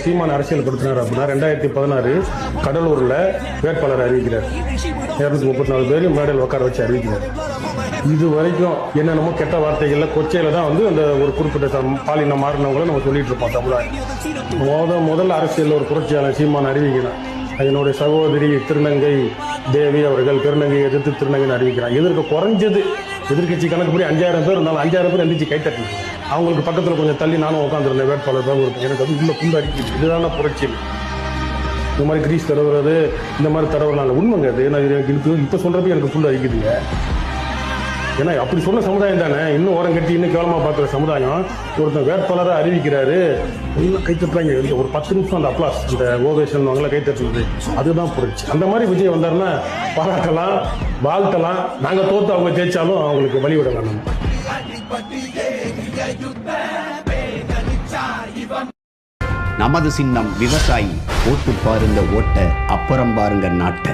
சீமான் அரசியல் படுத்தினார் அப்படின்னா 2016 கடலூரில் வேட்பாளர் அறிவிக்கிறார். 234 பேரும் மேடையில் உட்கார வச்சு அறிவிக்கிறார். இது வரைக்கும் என்னென்னமோ கெட்ட வார்த்தைகள்ல கொச்சையில தான் வந்து அந்த ஒரு குறிப்பிட்ட பாலினம் மாறினவங்களை நம்ம சொல்லிட்டு இருப்போம். தமிழ் முதல்ல அரசியல் ஒரு புரட்சியாளர் சீமான் அறிவிக்கிறார். என்னுடைய சகோதரி திருநங்கை தேவி அவர்கள் திருநங்கை எதிர்த்து திருநங்கைன்னு அறிவிக்கிறாங்க. இதற்கு குறைஞ்சது எதிர்கட்சி கணக்குப்படி 5000 பேர் இருந்தாலும் 5000 பேர் எந்திரிச்சு கைத்தட்டி அவங்களுக்கு பக்கத்தில் கொஞ்சம் தள்ளி நானும் உட்காந்துருந்தேன் வேட்பாளர் தான் இருக்கும். எனக்கு அது உள்ள புண்டு அடிக்குது. இதுதான புரட்சி. இந்த மாதிரி கிரீஸ் தடவுறது இந்த மாதிரி தடவுறாங்க உண்மைங்க. அது எனக்கு இப்போ சொல்றப்ப எனக்கு புண்டு அடிக்குதுங்க. ஏன்னா அப்படி சொன்ன சமுதாயம் தானே இன்னும் ஓரம் கட்டி இன்னும் கேவலமாக பார்க்குற சமுதாயம். ஒருத்தர் வேட்பாளராக அறிவிக்கிறாரு, எல்லாம் கைத்தட்டுறாங்க. ஒரு 10 நிமிஷம் அந்த அப்ளாஸ், அந்த ஓவேஷன் அவங்களாம் கைத்தட்டுறது, அதுதான் புரட்சி. அந்த மாதிரி விஜய் வந்தாருன்னா பாராட்டலாம், வாழ்த்தலாம். நாங்கள் தோற்று அவங்க ஜெயிச்சாலும் அவங்களுக்கு வழி விடலாம். நமது சின்னம் விவசாயி. ஓட்டு பாருங்க ஓட்ட, அப்புறம் பாருங்க நாட்டை.